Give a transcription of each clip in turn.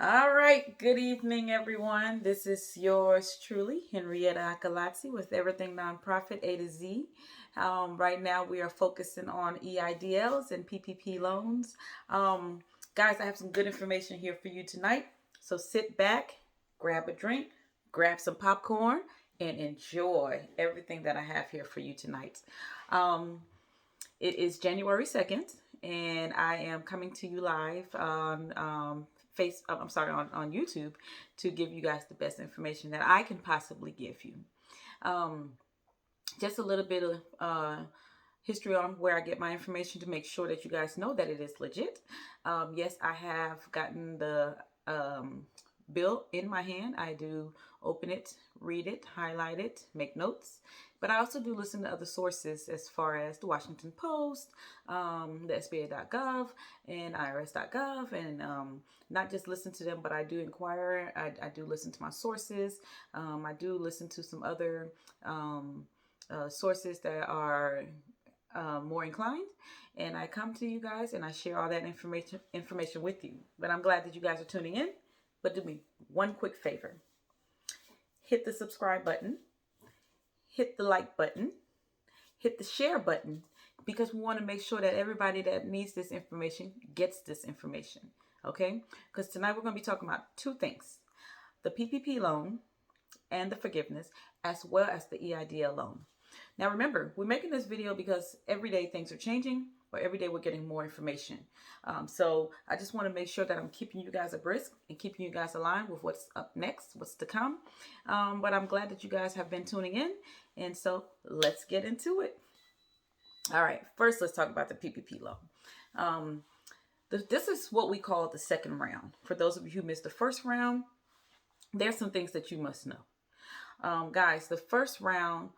All right, good evening, everyone. This is yours truly, Henrietta Akalazzi, with Everything Nonprofit A to Z. Right now, we are focusing on EIDLs and PPP loans. Guys, I have some good information here for you tonight. So sit back, grab a drink, grab some popcorn, and enjoy everything that I have here for you tonight. Um, it is January 2nd, and I am coming to you live on on YouTube to give you guys the best information that I can possibly give you. Um, just a little bit of history on where I get my information to make sure that you guys know that it is legit. Yes, I have gotten the bill in my hand. I do open it, read it, highlight it, make notes. But I also do listen to other sources as far as the Washington Post, the SBA.gov, and IRS.gov, and not just listen to them, but I do inquire. I do listen to my sources. I do listen to some other sources that are more inclined, and I come to you guys and I share all that information with you. But I'm glad that you guys are tuning in. But do me one quick favor: hit the subscribe button, hit the like button, hit the share button, because we want to make sure that everybody that needs this information gets this information. Okay? Because tonight we're going to be talking about two things: the PPP loan and the forgiveness, as well as the EIDL loan. Now remember, we're making this video because every day things are changing, or every day we're getting more information. So I just want to make sure that I'm keeping you guys abreast and keeping you guys aligned with what's up next, what's to come. But I'm glad that you guys have been tuning in. And so let's get into it. All right, first let's talk about the PPP loan. This is what we call the second round. For those of you who missed the first round, there's some things that you must know. Guys, the first round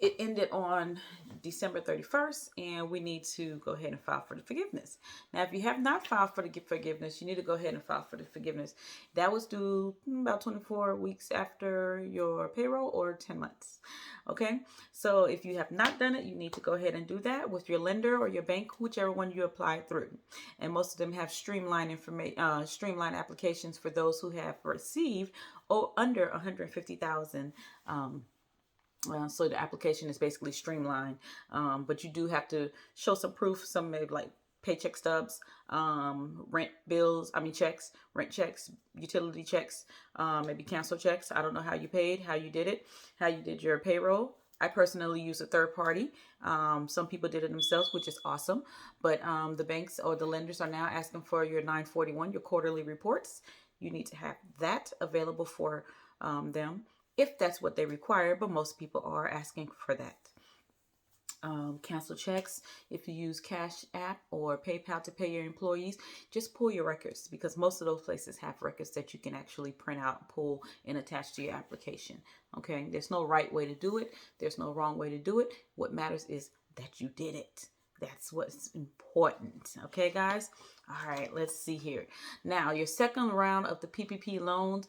it ended on December 31st, and we need to go ahead and file for the forgiveness. Now, if you have not filed for the forgiveness, you need to go ahead and file for the forgiveness. That was due about 24 weeks after your payroll, or 10 months. Okay, so if you have not done it, you need to go ahead and do that with your lender or your bank, whichever one you applied through. And most of them have streamlined applications for those who have received under 150,000. So the application is basically streamlined, but you do have to show some proof. Some maybe like paycheck stubs, rent checks, utility checks, maybe cancel checks. I don't know how you paid, how you did it, how you did your payroll. I personally use a third party. Some people did it themselves, which is awesome. But the banks or the lenders are now asking for your 941, your quarterly reports. You need to have that available for them, if that's what they require, but most people are asking for that. Cancel checks. If you use Cash App or PayPal to pay your employees, just pull your records, because most of those places have records that you can actually print out, pull, and attach to your application. Okay, there's no right way to do it. There's no wrong way to do it. What matters is that you did it. That's what's important. Okay, guys? All right, let's see here. Now, your second round of the PPP loans,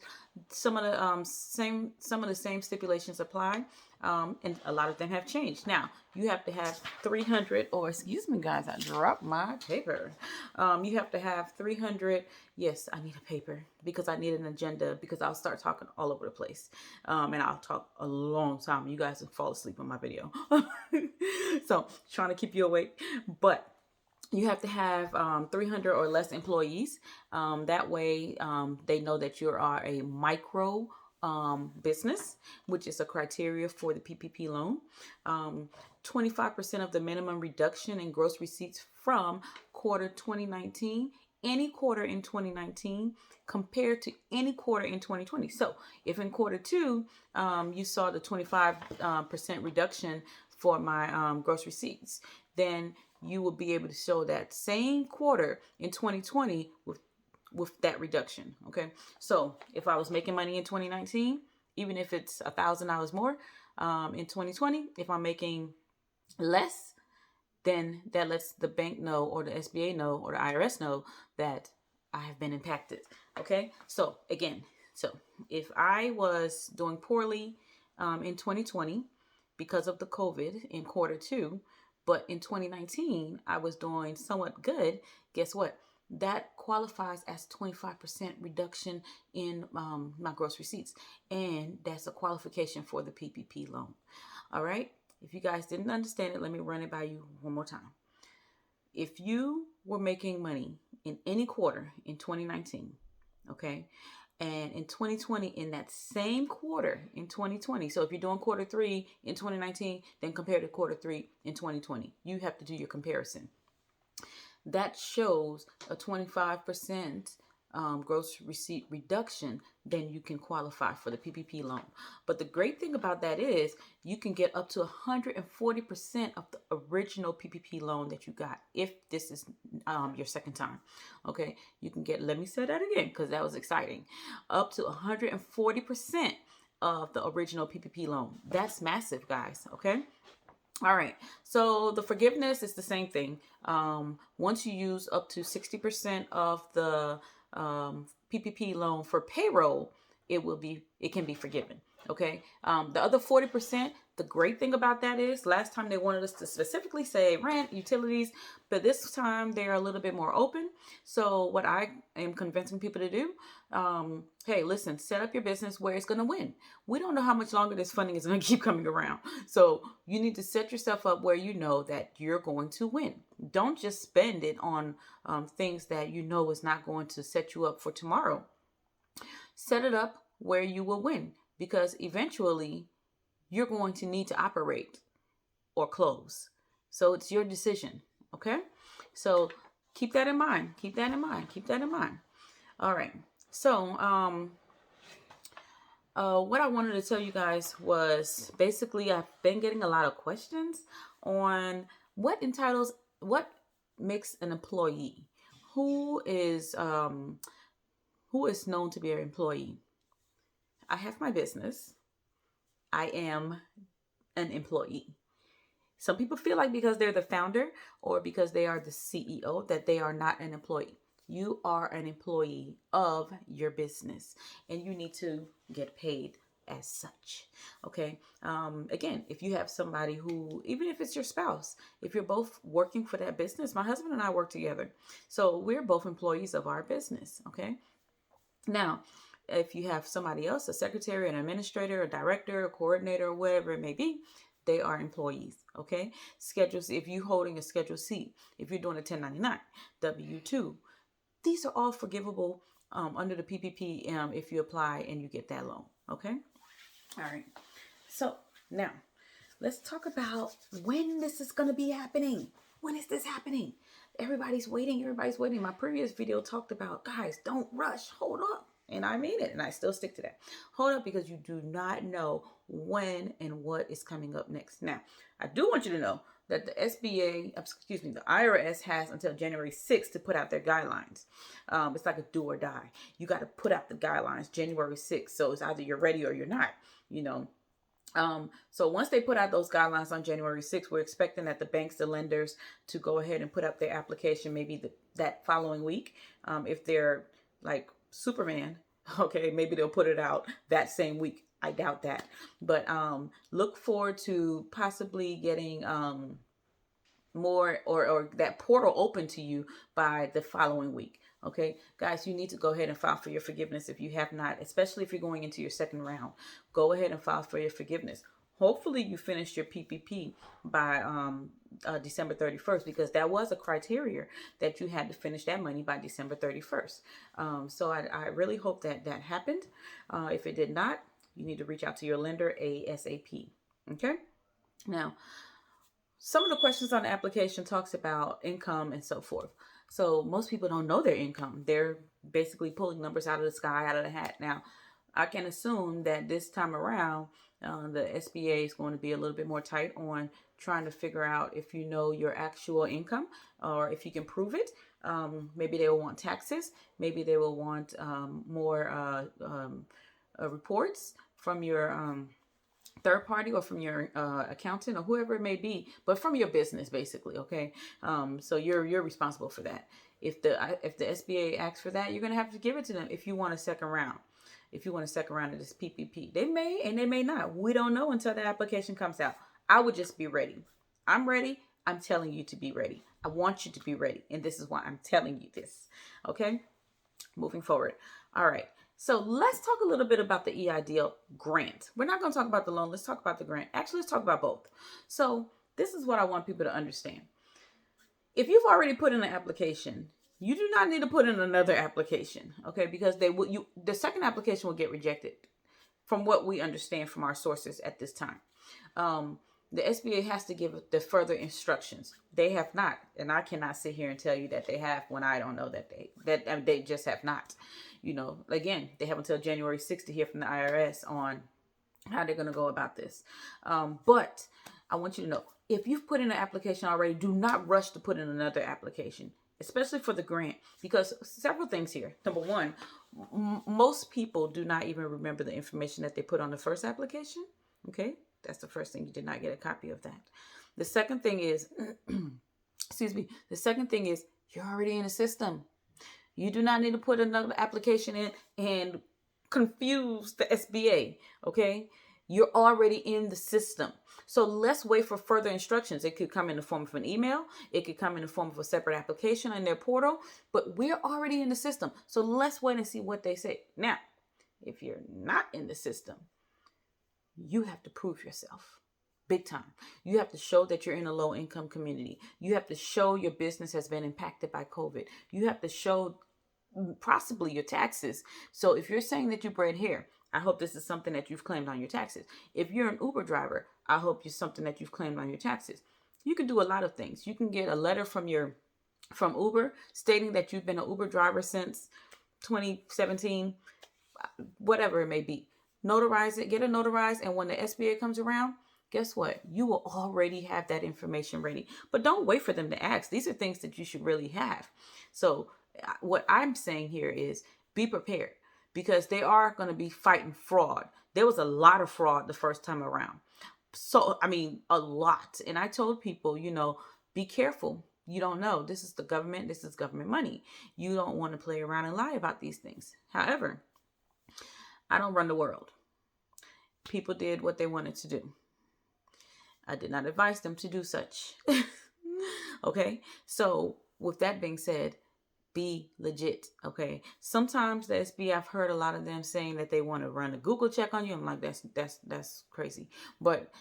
some of the same stipulations apply, and a lot of them have changed. Now, you have to have 300, or excuse me, guys, I dropped my paper. You have to have 300. Yes, I need a paper because I need an agenda, because I'll start talking all over the place, and I'll talk a long time. You guys will fall asleep in my video. So, trying to keep you awake, but you have to have 300 or less employees. That way, they know that you are a micro business, which is a criteria for the PPP loan. 25% of the minimum reduction in gross receipts from quarter 2019, any quarter in 2019, compared to any quarter in 2020. So if in quarter two, you saw the 25% reduction for my gross receipts, then you will be able to show that same quarter in 2020 with that reduction. Okay, so if I was making money in 2019, even if it's $1,000 more in 2020, if I'm making less, then that lets the bank know, or the SBA know, or the IRS know that I have been impacted. Okay, so again, if I was doing poorly in 2020 because of the COVID in quarter two, but in 2019 I was doing somewhat good, guess what? that qualifies as 25% reduction in my gross receipts. And that's a qualification for the PPP loan. All right. If you guys didn't understand it, let me run it by you one more time. If you were making money in any quarter in 2019, okay, and in 2020, in that same quarter in 2020, so if you're doing quarter three in 2019, then compare to quarter three in 2020. You have to do your comparison. That shows a 25% gross receipt reduction, then you can qualify for the PPP loan. But the great thing about that is you can get up to 140% of the original PPP loan that you got if this is your second time. Okay, you can get, let me say that again because that was exciting, up to 140% of the original PPP loan. That's massive, guys. Okay. All right. So the forgiveness is the same thing. Once you use up to 60% of the PPP loan for payroll, it can be forgiven. Okay. The other 40%, the great thing about that is last time they wanted us to specifically say rent, utilities, but this time they're a little bit more open. So what I am convincing people to do, hey, listen, set up your business where it's going to win. We don't know how much longer this funding is going to keep coming around. So you need to set yourself up where you know that you're going to win. Don't just spend it on things that you know is not going to set you up for tomorrow. Set it up where you will win, because eventually you're going to need to operate or close. So it's your decision. Okay. So keep that in mind. Keep that in mind. Keep that in mind. All right. So, what I wanted to tell you guys was basically I've been getting a lot of questions on what makes an employee. Who is known to be an employee? I have my business. I am an employee. Some people feel like because they're the founder or because they are the CEO that they are not an employee. You are an employee of your business and you need to get paid as such. Okay. Again, if you have somebody who, even if it's your spouse, if you're both working for that business, my husband and I work together. So we're both employees of our business. Okay. Now, if you have somebody else, a secretary, an administrator, a director, a coordinator, or whatever it may be, they are employees. Okay. Schedules. If you're holding a Schedule C, if you're doing a 1099, W-2, these are all forgivable under the PPP if you apply and you get that loan. Okay. All right. So now let's talk about when this is going to be happening. When is this happening? Everybody's waiting. Everybody's waiting. My previous video talked about, guys, don't rush. Hold up. And I mean it. And I still stick to that. Hold up, because you do not know when and what is coming up next. Now, I do want you to know that the the IRS has until January 6th to put out their guidelines. It's like a do or die. You got to put out the guidelines January 6th. So it's either you're ready or you're not, you know. So once they put out those guidelines on January 6th, we're expecting that the banks, the lenders, to go ahead and put up their application maybe that following week. If they're like Superman, okay, maybe they'll put it out that same week. I doubt that, but look forward to possibly getting more or that portal open to you by the following week. Okay, guys, you need to go ahead and file for your forgiveness if you have not, especially if you're going into your second round. Go ahead and file for your forgiveness. Hopefully you finished your PPP by December 31st, because that was a criteria that you had to finish that money by December 31st. So I really hope that happened. If it did not, you need to reach out to your lender ASAP. Okay. Now, some of the questions on the application talks about income and so forth. So most people don't know their income. They're basically pulling numbers out of the sky, out of the hat. Now, I can assume that this time around, the SBA is going to be a little bit more tight on trying to figure out if you know your actual income or if you can prove it. Maybe they will want taxes. Maybe they will want more reports from your third party or from your accountant or whoever it may be, but from your business, basically. Okay. So you're responsible for that. If the SBA asks for that, you're going to have to give it to them if you want a second round. If you want a second round of this PPP, they may and they may not. We don't know until the application comes out. I would just be ready. I'm ready. I'm telling you to be ready. I want you to be ready. And this is why I'm telling you this. Okay. Moving forward. All right. So let's talk a little bit about the EIDL grant. We're not going to talk about the loan. Let's talk about the grant. Actually, let's talk about both. So this is what I want people to understand. If you've already put in an application, you do not need to put in another application, okay? Because the second application will get rejected, from what we understand from our sources at this time. The SBA has to give the further instructions. They have not, and I cannot sit here and tell you that they have when I don't know that they just have not. Again, they have until January 6th to hear from the IRS on how they're going to go about this. But I want you to know, if you've put in an application already, do not rush to put in another application, especially for the grant, because several things here. Number one, most people do not even remember the information that they put on the first application. Okay, that's the first thing. You did not get a copy of that. The second thing is, excuse me. The second thing is, you're already in the system. You do not need to put another application in and confuse the SBA. Okay, you're already in the system. So let's wait for further instructions. It could come in the form of an email. It could come in the form of a separate application in their portal. But we're already in the system. So let's wait and see what they say. Now, if you're not in the system, you have to prove yourself. Big time. You have to show that you're in a low income community. You have to show your business has been impacted by COVID. You have to show possibly your taxes. So if you're saying that you braid hair, I hope this is something that you've claimed on your taxes. If you're an Uber driver, I hope it's something that you've claimed on your taxes. You can do a lot of things. You can get a letter from Uber stating that you've been an Uber driver since 2017, whatever it may be. Notarize it, get it notarized, and when the SBA comes around, guess what? You will already have that information ready. But don't wait for them to ask. These are things that you should really have. So what I'm saying here is be prepared, because they are going to be fighting fraud. There was a lot of fraud the first time around. So, a lot. And I told people, be careful. You don't know. This is the government. This is government money. You don't want to play around and lie about these things. However, I don't run the world. People did what they wanted to do. I did not advise them to do such. Okay? So, with that being said, be legit. Okay. Sometimes the SB, I've heard a lot of them saying that they want to run a Google check on you. I'm like, that's crazy. But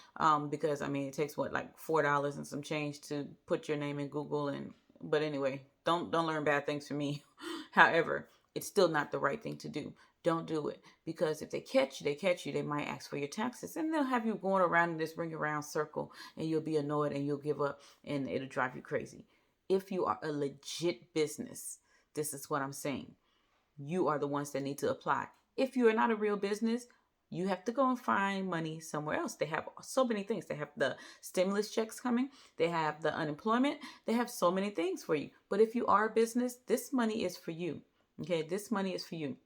because it takes like $4 and some change to put your name in Google. But anyway, don't learn bad things from me. However, it's still not the right thing to do. Don't do it, because if they catch you, they might ask for your taxes, and they'll have you going around in this ring around circle, and you'll be annoyed and you'll give up, and it'll drive you crazy. If you are a legit business, this is what I'm saying. You are the ones that need to apply. If you are not a real business, you have to go and find money somewhere else. They have so many things. They have the stimulus checks coming. They have the unemployment. They have so many things for you. But if you are a business, this money is for you. Okay, this money is for you.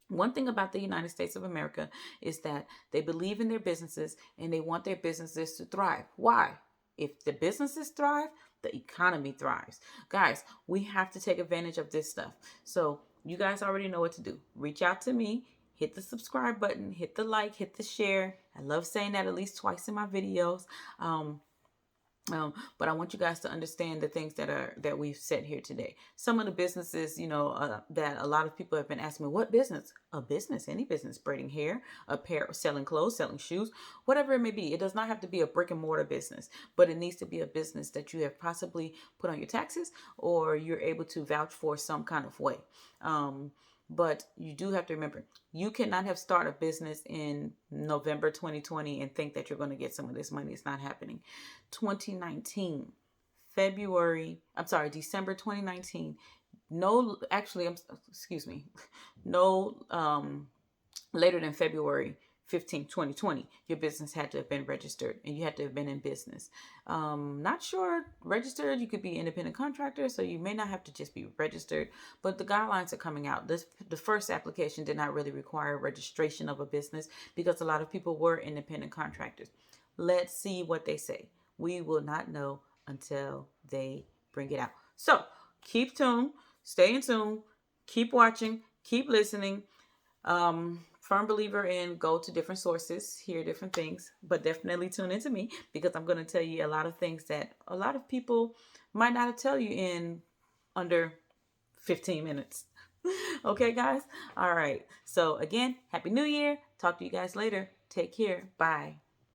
One thing about the United States of America is that they believe in their businesses and they want their businesses to thrive. Why? If the businesses thrive, the economy thrives. Guys, we have to take advantage of this stuff. So you guys already know what to do. Reach out to me, hit the subscribe button, hit the like, hit the share. I love saying that at least twice in my videos. But I want you guys to understand the things that we've said here today. Some of the businesses, that a lot of people have been asking me, what business? A business, any business, braiding hair, selling clothes, selling shoes, whatever it may be. It does not have to be a brick and mortar business, but it needs to be a business that you have possibly put on your taxes or you're able to vouch for some kind of way. But you do have to remember, you cannot have started a business in November 2020 and think that you're going to get some of this money. It's not happening. December 2019. Later than February 15, 2020, your business had to have been registered and you had to have been in business. Not sure registered, you could be independent contractor, so you may not have to just be registered, but the guidelines are coming out. The first application did not really require registration of a business because a lot of people were independent contractors. Let's see what they say. We will not know until they bring it out. So keep tuned, stay in tune, keep watching, keep listening. From firm believer in go to different sources, hear different things, but definitely tune into me because I'm going to tell you a lot of things that a lot of people might not tell you in under 15 minutes. Okay, guys? All right. So, again, Happy New Year. Talk to you guys later. Take care. Bye.